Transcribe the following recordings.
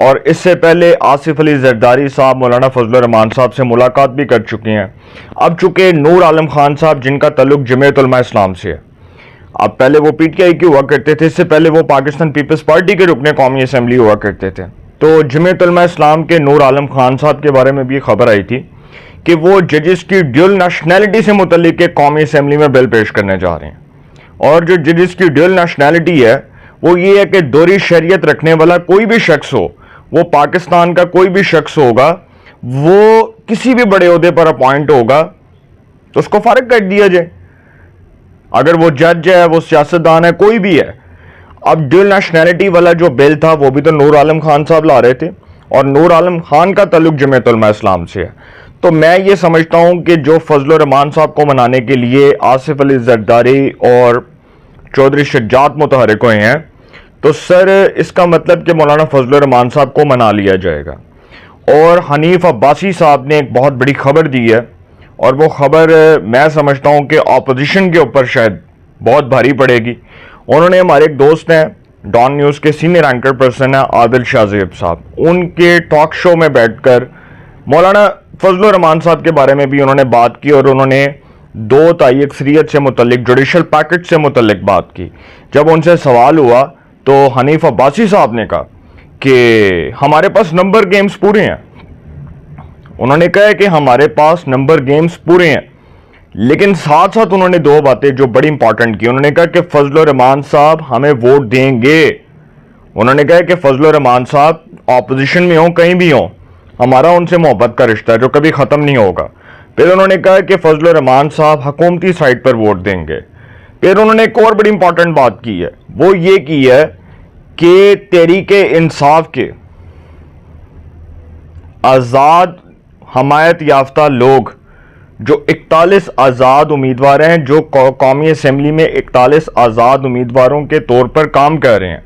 اور اس سے پہلے آصف علی زرداری صاحب مولانا فضل الرحمان صاحب سے ملاقات بھی کر چکی ہیں. اب چونکہ نور عالم خان صاحب جن کا تعلق جمعیت علماء اسلام سے ہے، اب پہلے وہ پی ٹی آئی کی ہوا کرتے تھے، اس سے پہلے وہ پاکستان پیپلز پارٹی کے رکن قومی اسمبلی ہوا کرتے تھے. تو جمعیت علماء اسلام کے نور عالم خان صاحب کے بارے میں بھی خبر آئی تھی کہ وہ ججز کی ڈیول نیشنلٹی سے متعلق ایک قومی اسمبلی میں بل پیش کرنے جا رہے ہیں. اور جو ججز کی ڈیول نیشنلٹی ہے وہ یہ ہے کہ دوہری شہریت رکھنے والا کوئی بھی شخص ہو، وہ پاکستان کا کوئی بھی شخص ہوگا، وہ کسی بھی بڑے عہدے پر اپوائنٹ ہوگا تو اس کو فارغ کر دیا جائے، اگر وہ جج ہے، وہ سیاستدان ہے، کوئی بھی ہے. اب ڈیول نیشنلٹی والا جو بل تھا وہ بھی تو نور عالم خان صاحب لا رہے تھے، اور نور عالم خان کا تعلق جمعیت علماء اسلام سے ہے. تو میں یہ سمجھتا ہوں کہ جو فضل الرحمان صاحب کو منانے کے لیے آصف علی زرداری اور چودھری شجاعت متحرک ہوئے ہیں، تو سر اس کا مطلب کہ مولانا فضل الرحمان صاحب کو منا لیا جائے گا. اور حنیف عباسی صاحب نے ایک بہت بڑی خبر دی ہے، اور وہ خبر میں سمجھتا ہوں کہ اپوزیشن کے اوپر شاید بہت بھاری پڑے گی. انہوں نے ہمارے ایک دوست ہیں، ڈان نیوز کے سینئر اینکر پرسن ہیں عادل شاہ زیب صاحب، ان کے ٹاک شو میں بیٹھ کر مولانا فضل الرحمان صاحب کے بارے میں بھی انہوں نے بات کی، اور انہوں نے 2 تائی اکثریت سے متعلق جوڈیشل پیکٹ سے متعلق بات کی. جب ان سے سوال ہوا تو حنیف عباسی صاحب نے کہا کہ ہمارے پاس نمبر گیمز پورے ہیں. انہوں نے کہا کہ ہمارے پاس نمبر گیمز پورے ہیں، لیکن ساتھ ساتھ انہوں نے 2 باتیں جو بڑی امپورٹنٹ کی. انہوں نے کہا کہ فضل الرحمان صاحب ہمیں ووٹ دیں گے. انہوں نے کہا کہ فضل الرحمان صاحب اپوزیشن میں ہوں، کہیں بھی ہوں، ہمارا ان سے محبت کا رشتہ ہے جو کبھی ختم نہیں ہوگا. پھر انہوں نے کہا کہ فضل الرحمان صاحب حکومتی سائٹ پر ووٹ دیں گے. پھر انہوں نے ایک اور بڑی امپورٹنٹ بات کی ہے، وہ یہ کی ہے کہ تحریک انصاف کے آزاد حمایت یافتہ لوگ جو 41 آزاد امیدوار ہیں، جو قومی اسمبلی میں 41 آزاد امیدواروں کے طور پر کام کر رہے ہیں،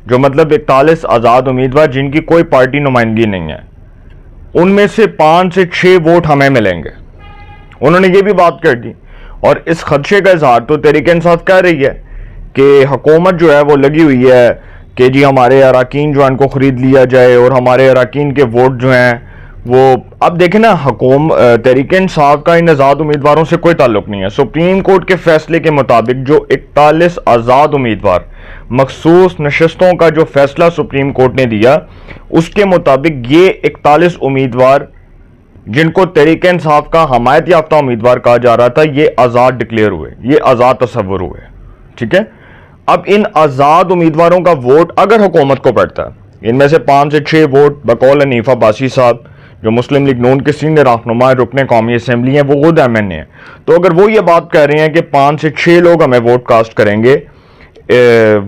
جو مطلب 41 آزاد امیدوار جن کی کوئی پارٹی نمائندگی نہیں ہے، ان میں سے 5 سے 6 ووٹ ہمیں ملیں گے. انہوں نے یہ بھی بات کر دی. اور اس خدشے کا اظہار تو تحریک انصاف کر رہی ہے کہ حکومت جو ہے وہ لگی ہوئی ہے کہ جی ہمارے اراکین جو ہیں ان کو خرید لیا جائے، اور ہمارے اراکین کے ووٹ جو ہیں وہ، اب دیکھیں نا، تحریک انصاف کا ان آزاد امیدواروں سے کوئی تعلق نہیں ہے. سپریم کورٹ کے فیصلے کے مطابق جو 41 آزاد امیدوار، مخصوص نشستوں کا جو فیصلہ سپریم کورٹ نے دیا، اس کے مطابق یہ 41 امیدوار جن کو تحریک انصاف کا حمایت یافتہ امیدوار کہا جا رہا تھا، یہ آزاد ڈکلیئر ہوئے، یہ آزاد تصور ہوئے. ٹھیک ہے، اب ان آزاد امیدواروں کا ووٹ اگر حکومت کو پڑتا ہے، ان میں سے 5 سے 6 ووٹ بقول حنیف عباسی صاحب جو مسلم لیگ نون کے سینئر رہنما رکن قومی اسمبلی ہیں، وہ خود ایم این اے ہیں، تو اگر وہ یہ بات کہہ رہے ہیں کہ 5 سے 6 لوگ ہمیں ووٹ کاسٹ کریں گے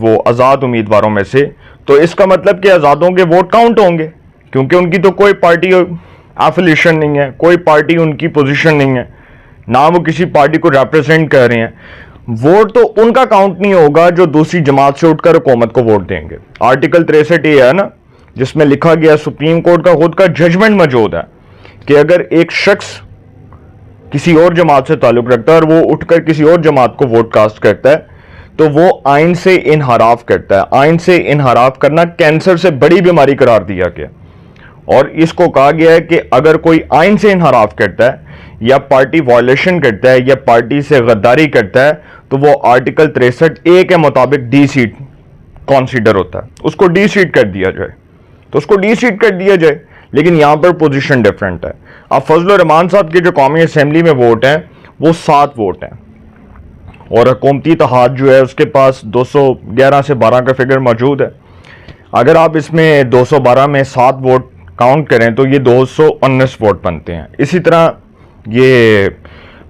وہ آزاد امیدواروں میں سے، تو اس کا مطلب کہ آزادوں کے ووٹ کاؤنٹ ہوں گے، کیونکہ ان کی تو کوئی پارٹی ایفیلیشن نہیں ہے، کوئی پارٹی ان کی پوزیشن نہیں ہے، نہ وہ کسی پارٹی کو ریپرزینٹ کر رہے ہیں. ووٹ تو ان کا کاؤنٹ نہیں ہوگا جو دوسری جماعت سے اٹھ کر حکومت کو ووٹ دیں گے. آرٹیکل 63 یہ ہے نا، جس میں لکھا گیا، سپریم کورٹ کا خود کا ججمنٹ موجود ہے کہ اگر ایک شخص کسی اور جماعت سے تعلق رکھتا ہے اور وہ اٹھ کر کسی اور جماعت کو ووٹ کاسٹ کرتا ہے تو وہ آئین سے انحراف کرتا ہے. آئین سے انحراف کرنا کینسر سے بڑی بیماری قرار دیا گیا، اور اس کو کہا گیا ہے کہ اگر کوئی آئین سے انحراف کرتا ہے یا پارٹی وائلیشن کرتا ہے یا پارٹی سے غداری کرتا ہے تو وہ آرٹیکل 63A کے مطابق ڈی سیٹ کنسیڈر ہوتا ہے، اس کو ڈی سیٹ کر دیا جائے، تو اس کو ڈی سیٹ کر دیا جائے. لیکن یہاں پر پوزیشن ڈیفرنٹ ہے. اب فضل الرحمان صاحب کے جو قومی اسمبلی میں ووٹ ہیں وہ 7 ووٹ ہیں، اور حکومتی اتحاد جو ہے اس کے پاس 211 سے 12 کا فگر موجود ہے. اگر آپ اس میں 212 میں 7 ووٹ کاؤنٹ کریں تو یہ 219 ووٹ بنتے ہیں. اسی طرح یہ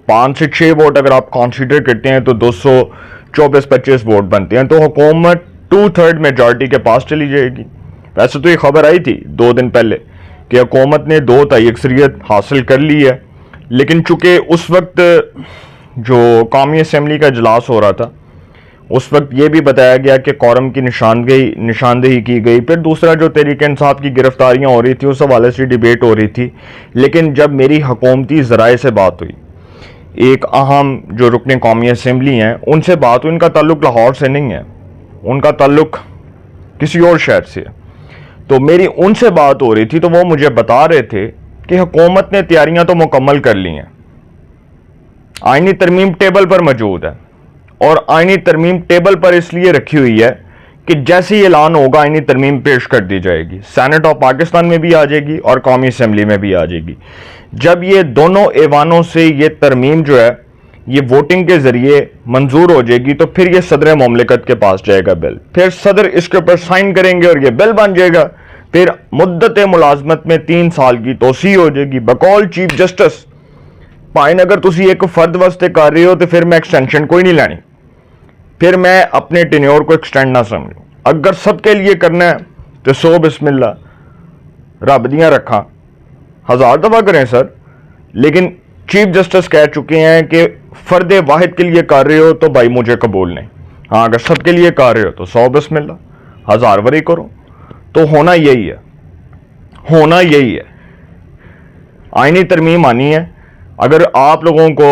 5 سے 6 ووٹ اگر آپ کنسیڈر کرتے ہیں تو 224-25 ووٹ بنتے ہیں. تو حکومت 2/3 میجارٹی کے پاس چلی جائے گی. ویسے تو یہ خبر آئی تھی 2 دن پہلے کہ حکومت نے 2 تائی اکثریت حاصل کر لی ہے، لیکن چونکہ اس وقت جو قومی اسمبلی کا اجلاس ہو رہا تھا اس وقت یہ بھی بتایا گیا کہ قورم کی نشاندہی کی گئی. پھر دوسرا جو تحریک انصاف کی گرفتاریاں ہو رہی تھی اس حوالے سے ڈیبیٹ ہو رہی تھی. لیکن جب میری حکومتی ذرائع سے بات ہوئی، ایک اہم جو رکن قومی اسمبلی ہیں ان سے بات ہوئی، ان کا تعلق لاہور سے نہیں ہے، ان کا تعلق کسی اور شہر سے ہے. تو میری ان سے بات ہو رہی تھی تو وہ مجھے بتا رہے تھے کہ حکومت نے تیاریاں تو مکمل کر لی ہیں، آئینی ترمیم ٹیبل پر موجود ہے، اور آئینی ترمیم ٹیبل پر اس لیے رکھی ہوئی ہے کہ جیسے ہی اعلان ہوگا آئینی ترمیم پیش کر دی جائے گی، سینٹ آف پاکستان میں بھی آ جائے گی اور قومی اسمبلی میں بھی آ جائے گی۔ جب یہ دونوں ایوانوں سے یہ ترمیم جو ہے یہ ووٹنگ کے ذریعے منظور ہو جائے گی تو پھر یہ صدر مملکت کے پاس جائے گا بل، پھر صدر اس کے اوپر سائن کریں گے اور یہ بل بن جائے گا، پھر مدت ملازمت میں 3 سال کی توسیع ہو جائے گی۔ بقول چیف جسٹس پائن اگر تسی ایک فرد واسطے کر رہے ہو تو پھر میں ایکسٹینشن کوئی نہیں لینی، پھر میں اپنے ٹینیور کو ایکسٹینڈ نہ سمجھوں۔ اگر سب کے لیے کرنا ہے تو سو بسم اللہ، رب دیاں رکھاں 1000 دفعہ کریں سر، لیکن چیف جسٹس کہہ چکے ہیں کہ فرد واحد کے لیے کر رہے ہو تو بھائی مجھے قبول نہیں، ہاں اگر سب کے لیے کر رہے ہو تو 100 بسم اللہ، 1000 وری کرو۔ تو ہونا یہی ہے، ہونا یہی ہے، آئینی ترمیم آنی ہے۔ اگر آپ لوگوں کو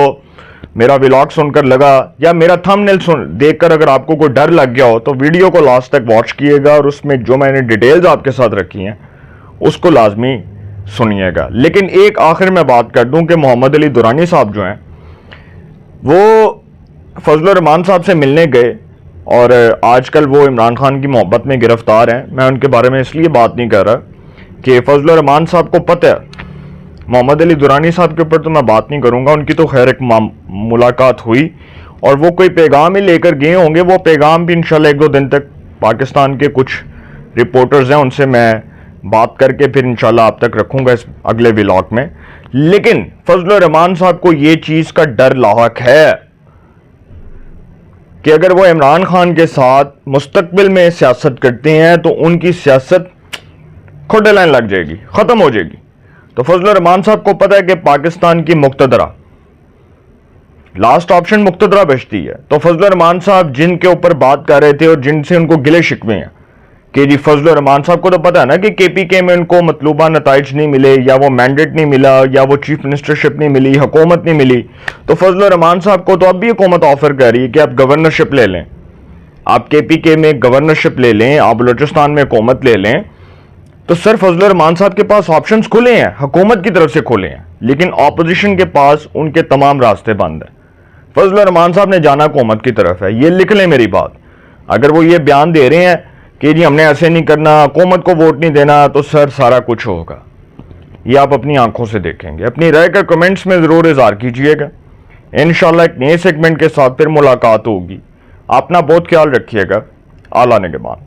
میرا ولاگ سن کر لگا یا میرا تھم نیل دیکھ کر اگر آپ کو کوئی ڈر لگ گیا ہو تو ویڈیو کو لاسٹ تک واچ کیے گا اور اس میں جو میں نے ڈیٹیلز آپ کے ساتھ رکھی ہیں اس کو لازمی سنیے گا۔ لیکن ایک آخر میں بات کر دوں کہ محمد علی دورانی صاحب جو ہیں وہ فضل الرحمان صاحب سے ملنے گئے اور آج کل وہ عمران خان کی محبت میں گرفتار ہیں۔ میں ان کے بارے میں اس لیے بات نہیں کر رہا کہ فضل الرحمان صاحب کو پتہ ہے، محمد علی دورانی صاحب کے اوپر تو میں بات نہیں کروں گا، ان کی تو خیر ایک ملاقات ہوئی اور وہ کوئی پیغام ہی لے کر گئے ہوں گے، وہ پیغام بھی انشاءاللہ 1-2 دن تک پاکستان کے کچھ رپورٹرز ہیں ان سے میں بات کر کے پھر انشاءاللہ آپ تک رکھوں گا اس اگلے ولاگ میں۔ لیکن فضل الرحمان صاحب کو یہ چیز کا ڈر لاحق ہے کہ اگر وہ عمران خان کے ساتھ مستقبل میں سیاست کرتے ہیں تو ان کی سیاست کھوٹے لائن لگ جائے گی، ختم ہو جائے گی۔ تو فضل الرحمان صاحب کو پتہ ہے کہ پاکستان کی مقتدرہ لاسٹ آپشن مقتدرہ بچتی ہے، تو فضل الرحمان صاحب جن کے اوپر بات کر رہے تھے اور جن سے ان کو گلے شکوے ہیں کہ جی فضل الرحمان صاحب کو تو پتہ ہے نا کہ کے پی کے میں ان کو مطلوبہ نتائج نہیں ملے یا وہ مینڈیٹ نہیں ملا یا وہ چیف منسٹرشپ نہیں ملی، حکومت نہیں ملی، تو فضل الرحمان صاحب کو تو اب بھی حکومت آفر کر رہی ہے کہ آپ گورنرشپ لے لیں، آپ کے پی کے میں گورنرشپ لے لیں، آپ بلوچستان میں حکومت لے لیں۔ تو سر فضل الرحمان صاحب کے پاس آپشنز کھلے ہیں، حکومت کی طرف سے کھلے ہیں، لیکن اپوزیشن کے پاس ان کے تمام راستے بند ہیں۔ فضل الرحمان صاحب نے جانا حکومت کی طرف ہے، یہ لکھ لیں میری بات۔ اگر وہ یہ بیان دے رہے ہیں کہ جی ہم نے ایسے نہیں کرنا، حکومت کو ووٹ نہیں دینا، تو سر سارا کچھ ہوگا، یہ آپ اپنی آنکھوں سے دیکھیں گے۔ اپنی رائے کا کمنٹس میں ضرور اظہار کیجئے گا۔ انشاءاللہ ایک نئے سیگمنٹ کے ساتھ پھر ملاقات ہوگی۔ اپنا بہت خیال رکھیے گا۔ اعلیٰ نگہبان۔